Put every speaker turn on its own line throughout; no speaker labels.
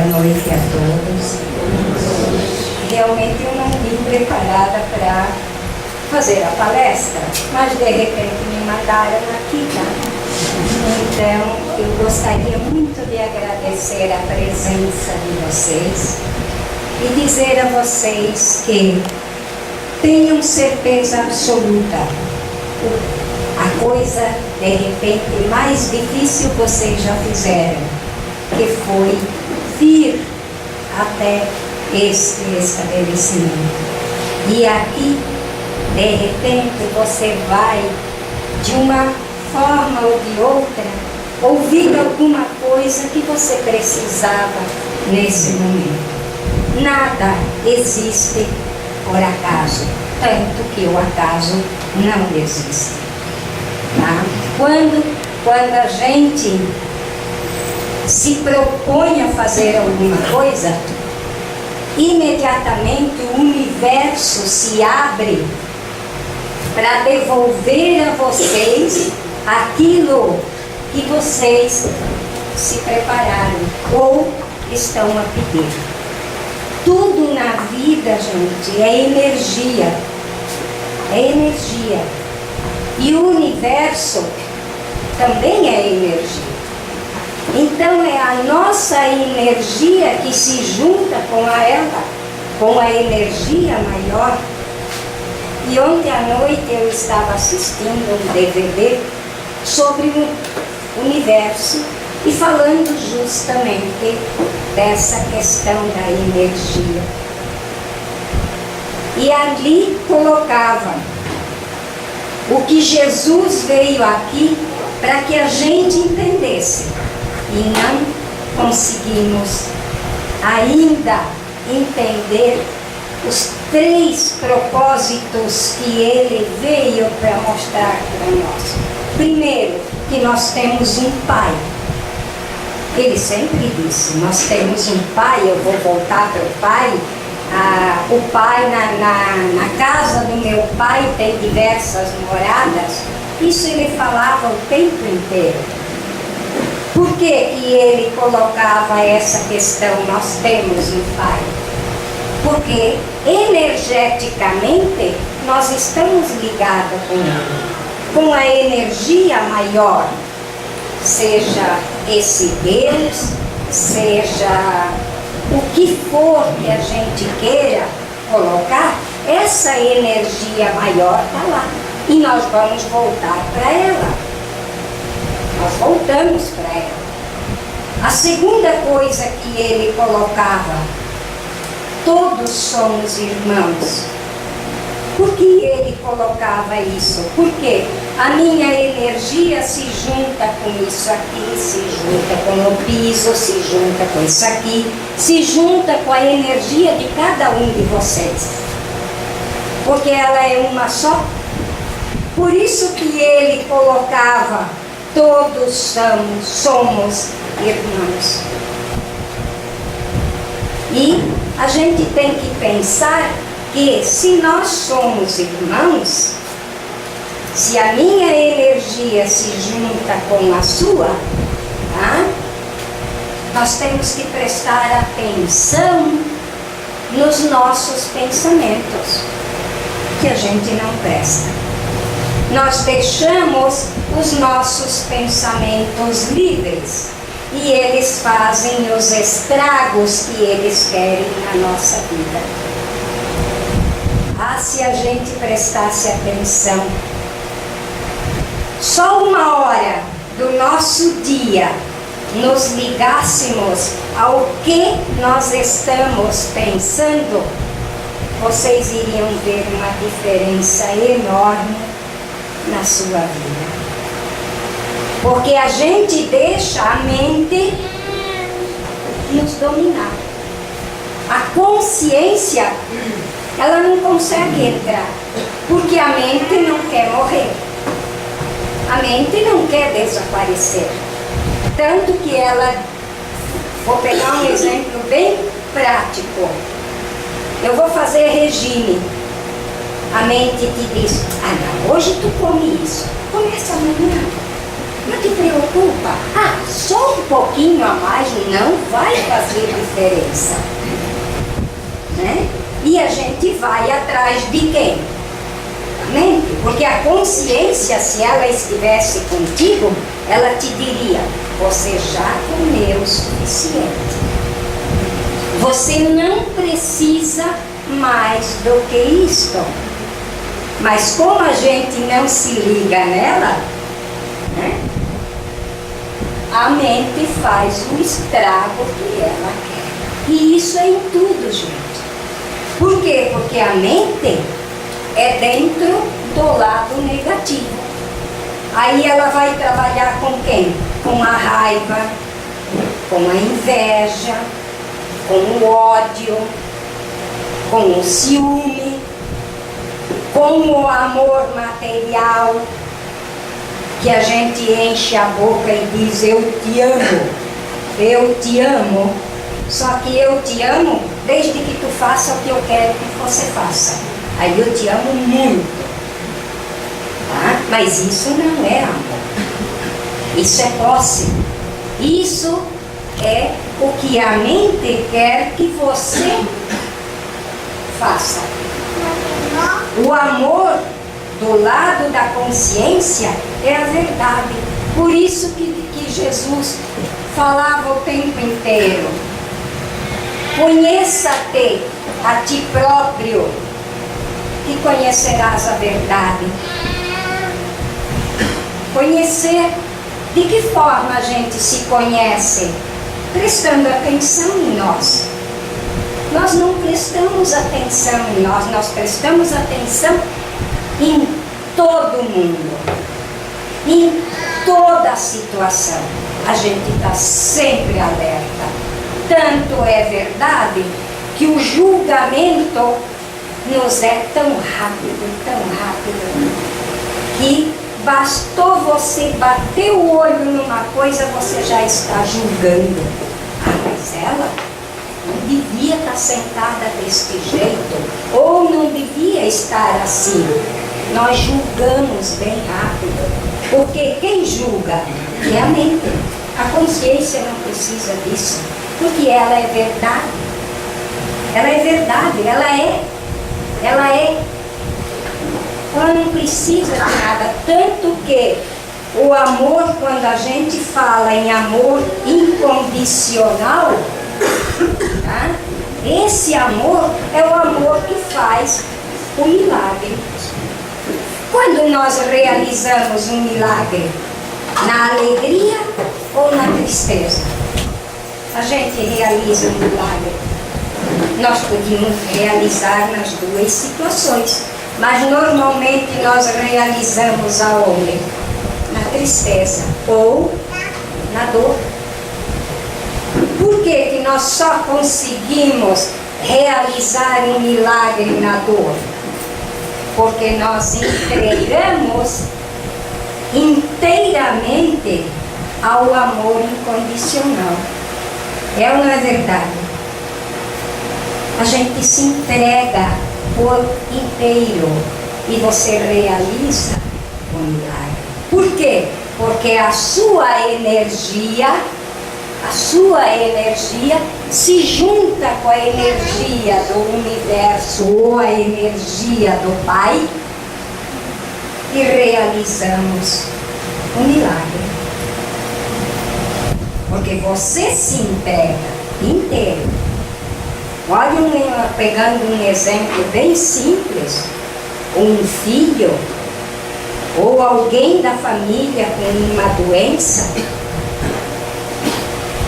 noite a todos. Realmente eu não vim preparada para fazer a palestra, mas de repente me mandaram aqui, tá? Então eu gostaria muito de agradecer a presença de vocês e dizer a vocês que tenham certeza absoluta, a coisa de repente mais difícil vocês já fizeram, que foi vir até este estabelecimento. E aqui, de repente, você vai, de uma forma ou de outra, ouvir alguma coisa que você precisava nesse momento. Nada existe por acaso, tanto que o acaso não existe. Tá? Quando a gente se propõe a fazer alguma coisa, imediatamente o universo se abre para devolver a vocês aquilo que vocês se prepararam ou estão a pedir. Tudo na vida, gente, é energia. É energia. E o universo também é energia. Então é a nossa energia que se junta com a energia maior. E ontem à noite eu estava assistindo um DVD sobre o universo e falando justamente dessa questão da energia. E ali colocava o que Jesus veio aqui para que a gente entendesse. E não conseguimos ainda entender os 3 propósitos que ele veio para mostrar para nós. Primeiro, que nós temos um Pai. Ele sempre disse, nós temos um Pai, eu vou voltar para o Pai. O Pai, na casa do meu Pai tem diversas moradas. Isso ele falava o tempo inteiro. Por que ele colocava essa questão, nós temos um Pai? Porque energeticamente nós estamos ligados com a energia maior, seja esse Deus, seja o que for que a gente queira colocar, essa energia maior está lá. E nós vamos voltar para ela. Nós voltamos para ela. A segunda coisa que ele colocava, todos somos irmãos. Por que ele colocava isso? Porque a minha energia se junta com isso aqui, se junta com o piso, se junta com isso aqui, se junta com a energia de cada um de vocês. Porque ela é uma só. Por isso que ele colocava, todos somos irmãos. E a gente tem que pensar que se nós somos irmãos, se a minha energia se junta com a sua, tá? Nós temos que prestar atenção nos nossos pensamentos, que a gente não presta. Nós deixamos os nossos pensamentos livres e eles fazem os estragos que eles querem na nossa vida. Se a gente prestasse atenção, só 1 hora do nosso dia nos ligássemos ao que nós estamos pensando, vocês iriam ver uma diferença enorme na sua vida. Porque a gente deixa a mente nos dominar. A consciência, ela não consegue entrar, porque a mente não quer morrer. A mente não quer desaparecer. Tanto que ela, vou pegar um exemplo bem prático. Eu vou fazer regime. A mente te diz, não, hoje tu come isso. Começa amanhã. Não te preocupa. Só um pouquinho a mais não vai fazer diferença. Né? E a gente vai atrás de quem? Mente. Porque a consciência, se ela estivesse contigo, ela te diria: você já comeu o suficiente. Você não precisa mais do que isto. Mas como a gente não se liga nela, né? A mente faz o estrago que ela quer. E isso é em tudo, gente. Por quê? Porque a mente é dentro do lado negativo. Aí ela vai trabalhar com quem? Com a raiva, com a inveja, com o ódio, com o ciúme, com o amor material, que a gente enche a boca e diz: eu te amo, eu te amo. Só que eu te amo desde que tu faça o que eu quero que você faça. Aí eu te amo muito. Tá? Mas isso não é amor. Isso é posse. Isso é o que a mente quer que você faça. O amor do lado da consciência é a verdade. Por isso que Jesus falava o tempo inteiro: conheça-te a ti próprio e conhecerás a verdade. Conhecer, de que forma a gente se conhece? Prestando atenção em nós. Nós não prestamos atenção em nós, nós prestamos atenção em todo mundo, em toda situação. A gente está sempre alerta. Tanto é verdade que o julgamento nos é tão rápido, que bastou você bater o olho numa coisa, você já está julgando. Mas ela não devia estar sentada deste jeito, ou não devia estar assim. Nós julgamos bem rápido, porque quem julga é a mente. A consciência não precisa disso, porque ela é verdade. Ela é verdade, ela não precisa de nada. Tanto que o amor, quando a gente fala em amor incondicional, tá? Esse amor é o amor que faz o milagre. Quando nós realizamos um milagre? Na alegria ou na tristeza? A gente realiza um milagre. Nós podemos realizar nas duas situações, mas normalmente nós realizamos aonde? Na tristeza ou na dor. Por que que nós só conseguimos realizar um milagre na dor? Porque nós entregamos inteiramente ao amor incondicional. É ou não é verdade? A gente se entrega por inteiro e você realiza o milagre. Por quê? Porque a sua energia se junta com a energia do universo ou a energia do Pai e realizamos o milagre. Porque você se entrega inteiro. Olha, pegando um exemplo bem simples, um filho ou alguém da família com uma doença,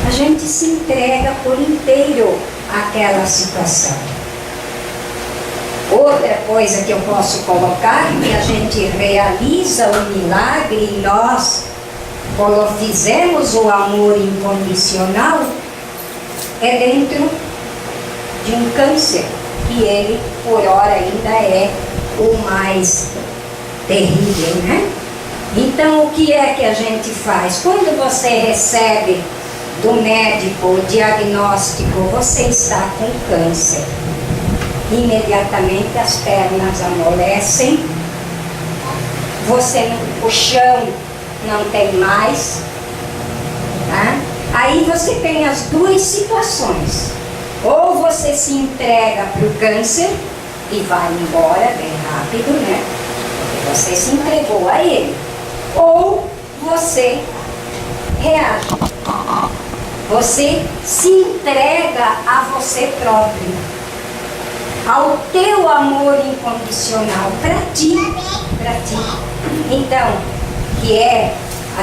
a gente se entrega por inteiro àquela situação. Outra coisa que eu posso colocar, que a gente realiza o milagre e nós fizemos o amor incondicional, é dentro de um câncer, que ele, por hora, ainda é o mais terrível, né? Então, o que é que a gente faz? Quando você recebe do médico o diagnóstico, você está com câncer. Imediatamente as pernas amolecem, o chão não tem mais. Tá? Aí você tem as duas situações. Ou você se entrega para o câncer e vai embora bem rápido, né? Porque você se entregou a ele. Ou você reage. Você se entrega a você próprio, ao teu amor incondicional, para ti. Então, que é a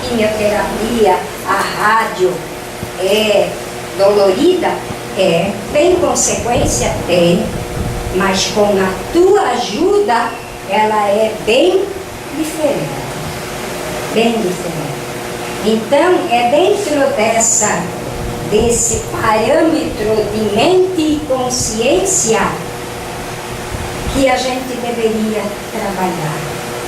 quimioterapia, a rádio é dolorida? É. Tem consequência? Tem. Mas com a tua ajuda, ela é bem diferente. Bem diferente. Então, é dentro desse parâmetro de mente e consciência que a gente deveria trabalhar.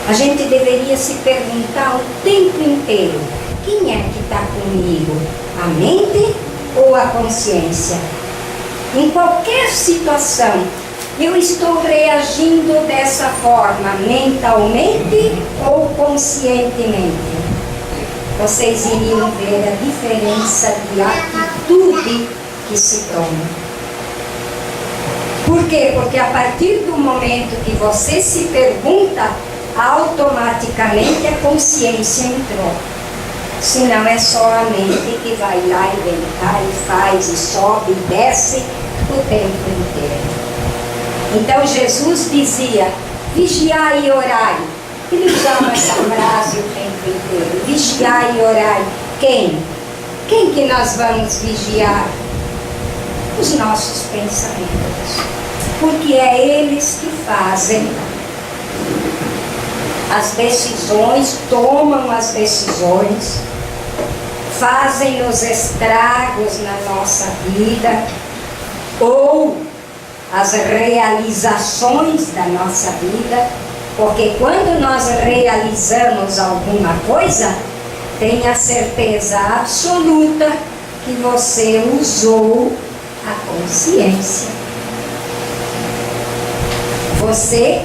A gente deveria se perguntar o tempo inteiro: quem é que está comigo? A mente ou a consciência? Em qualquer situação, eu estou reagindo dessa forma, mentalmente ou conscientemente? Vocês iriam ver a diferença de atitude que se toma. Por quê? Porque a partir do momento que você se pergunta, automaticamente a consciência entrou. Senão é só a mente que vai lá e vem cá e faz e sobe e desce o tempo inteiro. Então Jesus dizia: vigiai e orai. Ele usava essa frase o tempo inteiro: vigiai e orai. Quem? Quem que nós vamos vigiar? Os nossos pensamentos. Porque é eles que fazem as decisões, tomam as decisões, fazem os estragos na nossa vida, ou as realizações da nossa vida. Porque quando nós realizamos alguma coisa, tenha certeza absoluta que você usou a consciência. Você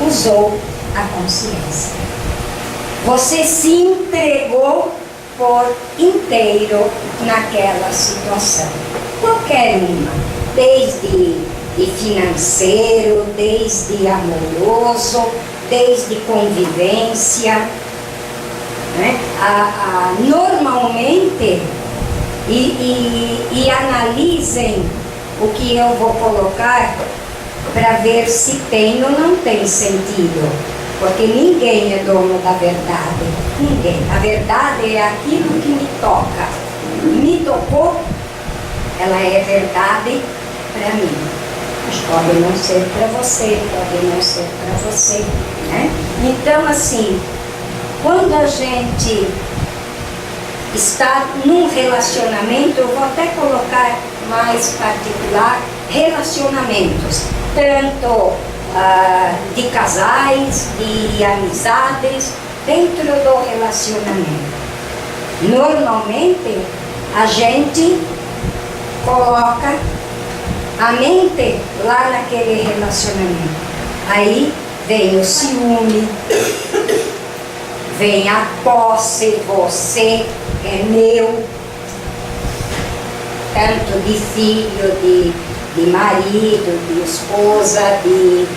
usou a consciência. Você se entregou por inteiro naquela situação. Qualquer uma, desde financeiro, desde amoroso, desde convivência, né? Normalmente, e analisem o que eu vou colocar para ver se tem ou não tem sentido, porque ninguém é dono da verdade, ninguém. A verdade é aquilo que me toca, me tocou, ela é verdade para mim. Mas pode não ser para você, pode não ser para você, né? Então, assim, quando a gente está num relacionamento, eu vou até colocar mais particular, relacionamentos, tanto de casais, de amizades, dentro do relacionamento. Normalmente, a gente coloca a mente lá naquele relacionamento. Aí vem o ciúme, vem a posse, você é meu, tanto de filho, de marido, de esposa, de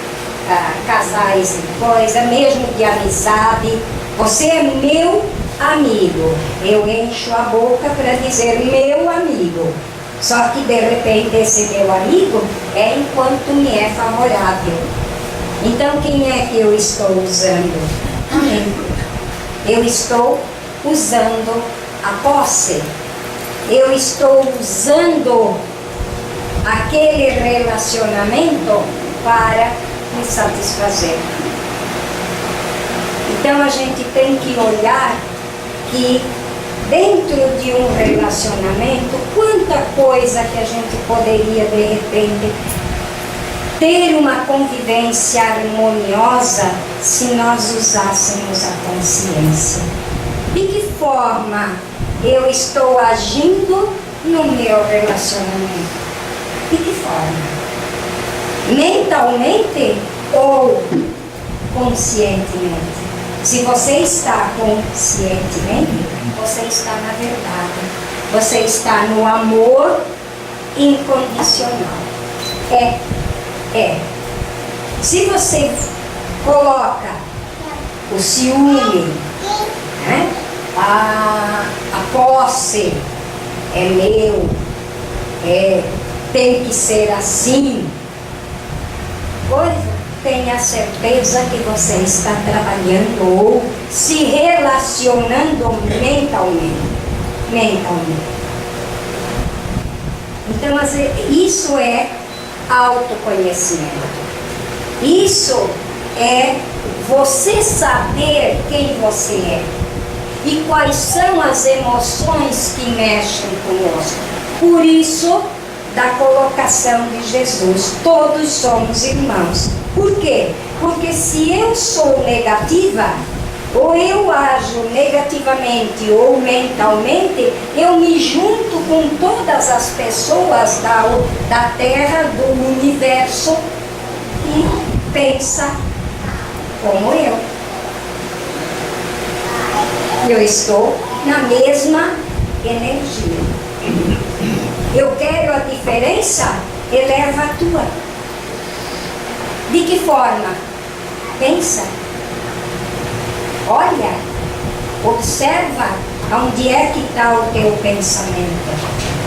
casais e coisa, mesmo de amizade. Você é meu amigo. Eu encho a boca para dizer meu amigo. Só que de repente esse meu amigo é enquanto me é favorável. Então quem é que eu estou usando? A mente. Eu estou usando a posse. Eu estou usando aquele relacionamento para me satisfazer. Então a gente tem que olhar que dentro de um relacionamento, quanta coisa que a gente poderia de repente ter uma convivência harmoniosa se nós usássemos a consciência. De que forma eu estou agindo no meu relacionamento? De que forma? Mentalmente ou conscientemente? Se você está conscientemente, você está na verdade. Você está no amor incondicional. Se você coloca o ciúme, né? A posse é meu, tem que ser assim, tenha certeza que você está trabalhando ou se relacionando mentalmente. Então, isso é autoconhecimento. Isso é você saber quem você é e quais são as emoções que mexem conosco. Por isso, da colocação de Jesus, todos somos irmãos. Por quê? Porque se eu sou negativa, ou eu ajo negativamente ou mentalmente, eu me junto com todas as pessoas da Terra, do universo, e pensa como eu. Eu estou na mesma energia. Eu quero a diferença, eleva a tua. De que forma? Pensa. Olha, observa onde é que está o teu pensamento.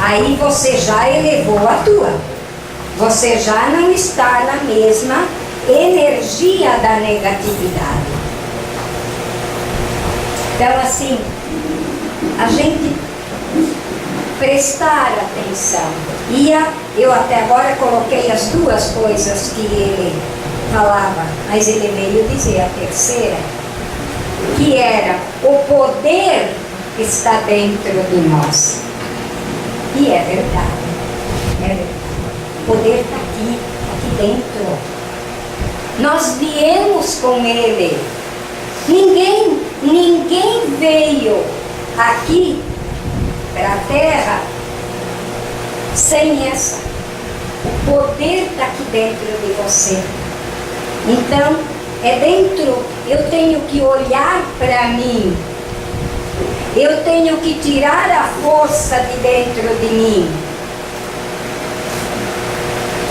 Aí você já elevou a tua. Você já não está na mesma energia da negatividade. Então, assim, a gente prestar atenção. Eu até agora coloquei as duas coisas que ele falava, mas ele veio dizer a terceira, que era o poder que está dentro de nós. E é verdade. É verdade. O poder está aqui dentro. Nós viemos com ele. Ninguém veio aqui para a Terra sem essa. O poder está aqui dentro de você. Então, é dentro, eu tenho que olhar para mim. Eu tenho que tirar a força de dentro de mim.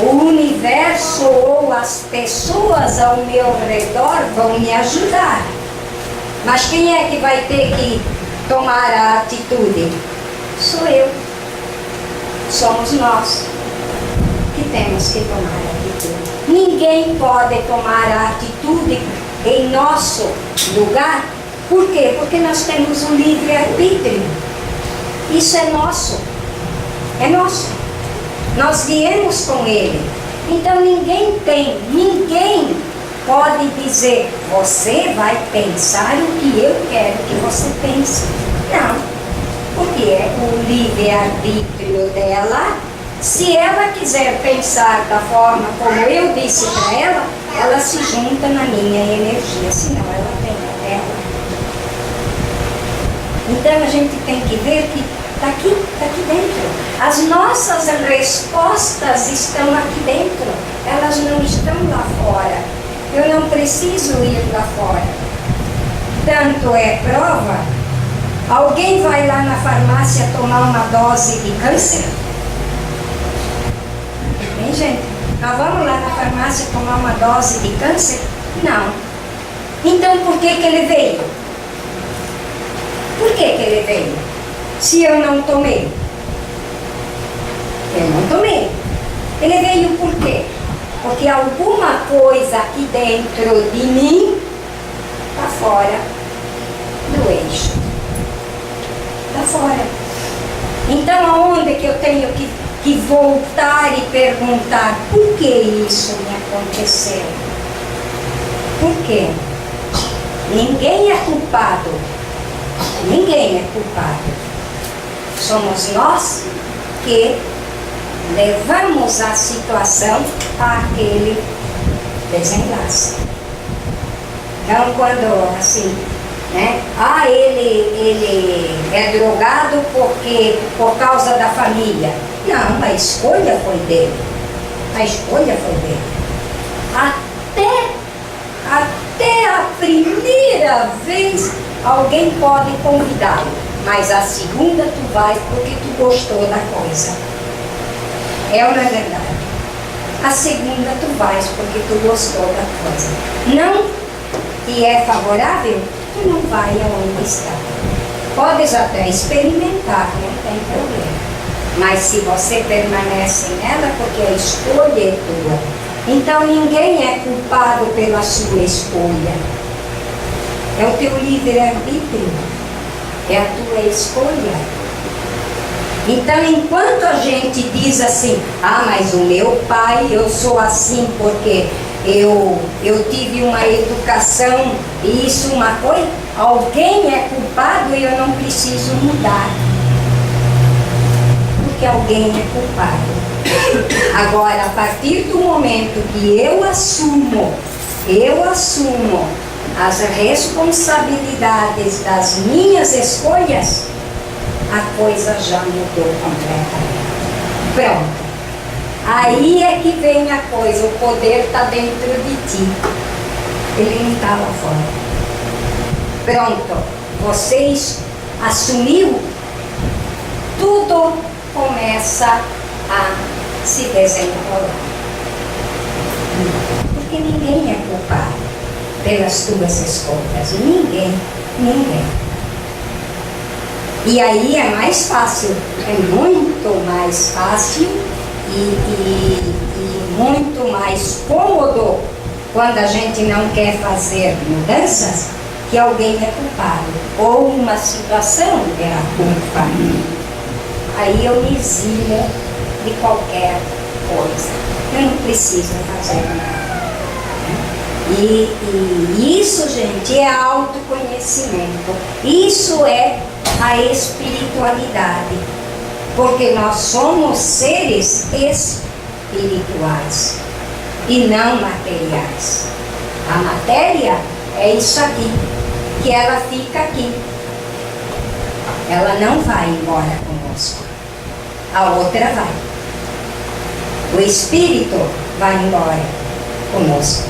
O universo ou as pessoas ao meu redor vão me ajudar. Mas quem é que vai ter que tomar a atitude? Sou eu. Somos nós que temos que tomar a atitude. Ninguém pode tomar a atitude em nosso lugar. Por quê? Porque nós temos um livre-arbítrio. Isso é nosso. É nosso. Nós viemos com ele. Então ninguém pode dizer, você vai pensar o que eu quero que você pense. Não. Porque é o livre-arbítrio dela. Se ela quiser pensar da forma como eu disse para ela se junta na minha energia, senão ela tem a dela. Então a gente tem que ver que está aqui dentro. As nossas respostas estão aqui dentro, elas não estão lá fora. Eu não preciso ir lá fora. Tanto é prova, alguém vai lá na farmácia tomar uma dose de câncer? Hein, gente? Nós vamos lá na farmácia tomar uma dose de câncer? Não. Então por que ele veio? Por que ele veio? Se eu não tomei? Eu não tomei. Ele veio por quê? Porque alguma coisa aqui dentro de mim está fora do eixo. Está fora. Então aonde que eu tenho que voltar e perguntar por que isso me aconteceu? Por quê? Ninguém é culpado. Ninguém é culpado. Somos nós que levamos a situação àquele desenlace. Então, quando assim, né? Ele é drogado por causa da família. Não, a escolha foi dele. A escolha foi dele. Até a a primeira vez alguém pode convidá-lo, mas a segunda tu vai porque tu gostou da coisa. É ou não é verdade? A segunda tu vais porque tu gostou da coisa. Não te é favorável, tu não vai aonde está. Podes até experimentar, não tem problema. Mas se você permanece nela, porque a escolha é tua. Então ninguém é culpado pela sua escolha. É o teu livre-arbítrio. É a tua escolha. Então, enquanto a gente diz assim, mas o meu pai, eu sou assim porque eu tive uma educação e isso uma coisa, alguém é culpado e eu não preciso mudar. Porque alguém é culpado. Agora, a partir do momento que eu assumo as responsabilidades das minhas escolhas, a coisa já mudou completamente. Pronto. Aí é que vem a coisa, o poder está dentro de ti. Ele não está lá fora. Pronto. Você assumiu, tudo começa a se desenrolar. Porque ninguém é culpado pelas tuas escolhas. Ninguém. E aí é mais fácil, é muito mais fácil e muito mais cômodo quando a gente não quer fazer mudanças, que alguém é culpado, ou uma situação é a culpa. Aí eu me eximo de qualquer coisa. Eu não preciso fazer nada. E isso, gente, é autoconhecimento. Isso é a espiritualidade. Porque nós somos seres espirituais e não materiais. A matéria é isso aqui, que ela fica aqui. Ela não vai embora conosco. A outra vai. O espírito vai embora conosco,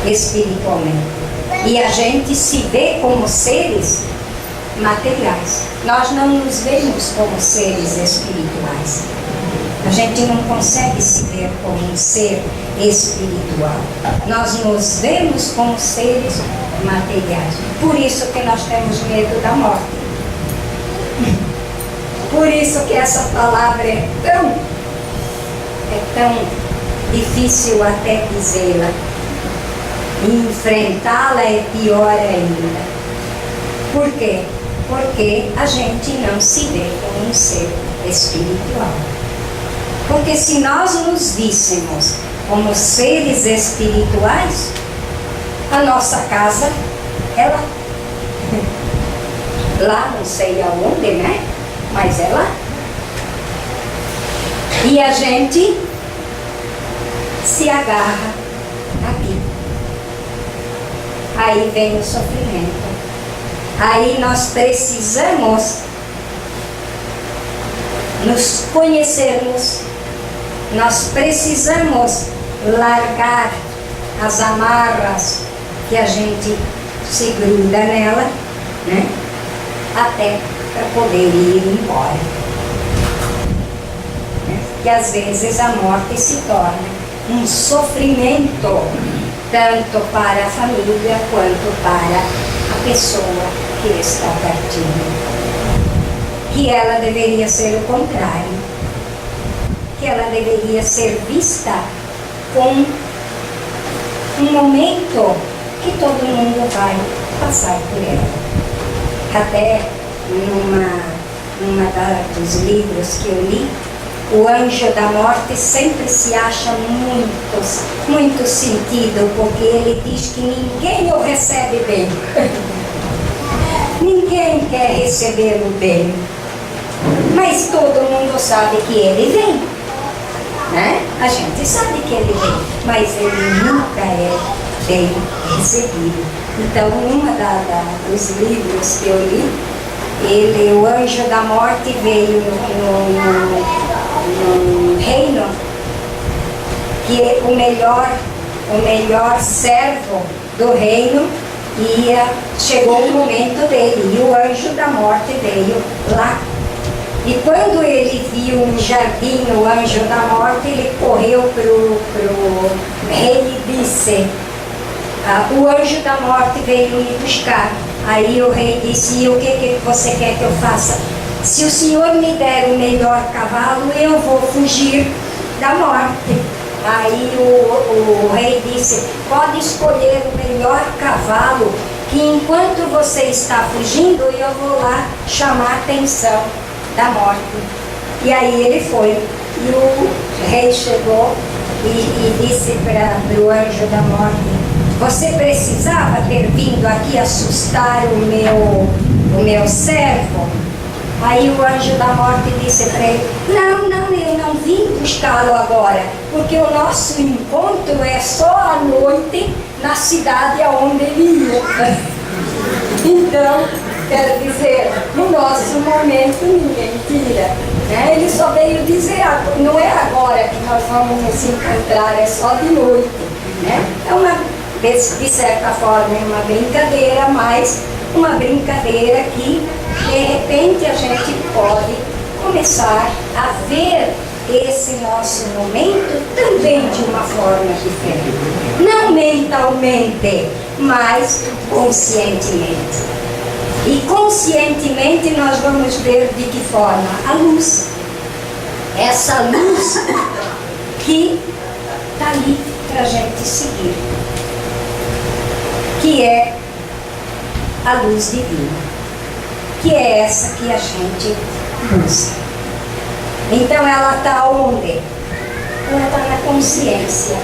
espiritualmente. E a gente se vê como seres materiais. Nós não nos vemos como seres espirituais. A gente não consegue se ver como um ser espiritual. Nós nos vemos como seres materiais. Por isso que nós temos medo da morte. Por isso que essa palavra é tão difícil até dizê-la. E enfrentá-la é pior ainda. Por quê? Porque a gente não se vê como um ser espiritual. Porque se nós nos víssemos como seres espirituais, a nossa casa é lá. Lá, não sei aonde, né? Mas é lá. E a gente se agarra aqui. Aí vem o sofrimento. Aí nós precisamos nos conhecermos, nós precisamos largar as amarras que a gente se gruda nela, né? Até para poder ir embora. E às vezes a morte se torna um sofrimento, tanto para a família quanto para a pessoa que está partindo. Que ela deveria ser o contrário. Que ela deveria ser vista como um momento que todo mundo vai passar por ela. Até numa dos livros que eu li, o anjo da morte sempre se acha muito sentido, porque ele diz que ninguém o recebe bem. Ninguém quer recebê-lo bem. Mas todo mundo sabe que ele vem, né? A gente sabe que ele vem, mas ele nunca é bem recebido. Então, dos livros que eu li, o anjo da morte veio no reino, que o melhor servo do reino, chegou o momento dele, e o anjo da morte veio lá. E quando ele viu um jardim, o anjo da morte, ele correu para o rei e disse, o anjo da morte veio me buscar. Aí o rei disse, e o que você quer que eu faça? Se o senhor me der o melhor cavalo, eu vou fugir da morte. Aí o rei disse, pode escolher o melhor cavalo, que enquanto você está fugindo, eu vou lá chamar a atenção da morte. E aí ele foi. E o rei chegou e disse para o anjo da morte, você precisava ter vindo aqui assustar o meu servo? Aí o anjo da morte disse para ele, não, eu não vim buscá-lo agora, porque o nosso encontro é só à noite na cidade aonde ele ia. Então, quero dizer, no nosso momento ninguém tira. Né? Ele só veio dizer, não é agora que nós vamos nos encontrar, é só de noite. Né? É de certa forma, é uma brincadeira, mas uma brincadeira que de repente a gente pode começar a ver esse nosso momento também de uma forma diferente. Não mentalmente, mas conscientemente. E conscientemente nós vamos ver de que forma? A luz. Essa luz que está ali para a gente seguir. Que é a luz divina. Que é essa que a gente busca. Então ela está onde? Ela está na consciência,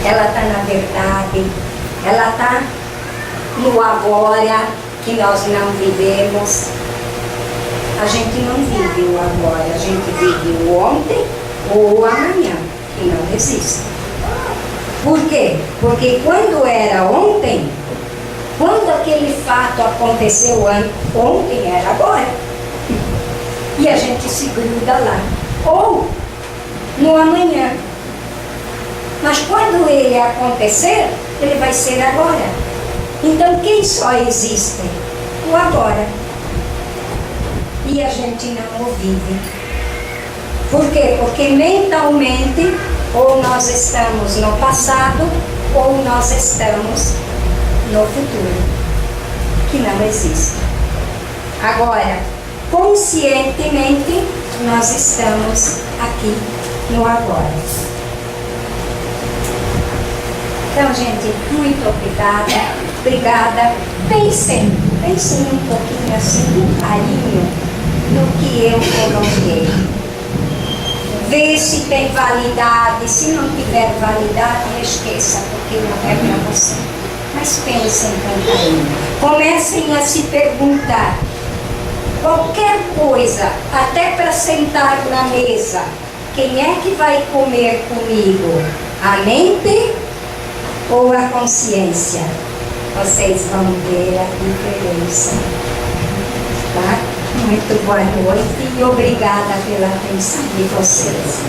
ela está na verdade, ela está no agora que nós não vivemos. A gente não vive o agora, a gente vive o ontem ou o amanhã, que não existe. Por quê? Porque quando era ontem, quando aquele fato aconteceu ontem, era agora. E a gente se gruda lá. Ou no amanhã. Mas quando ele acontecer, ele vai ser agora. Então quem só existe? O agora. E a gente não o vive. Por quê? Porque mentalmente, ou nós estamos no passado, ou nós estamos no futuro, que não existe. Agora, conscientemente, nós estamos aqui no agora. Então, gente, muito obrigada. Pensem um pouquinho assim, com carinho, no que eu coloquei. Vê se tem validade, se não tiver validade, esqueça, porque não é para você. Mas pensem com carinho. Comecem a se perguntar. Qualquer coisa, até para sentar na mesa, quem é que vai comer comigo? A mente ou a consciência? Vocês vão ver a diferença. Tá? Muito boa noite e obrigada pela atenção de vocês.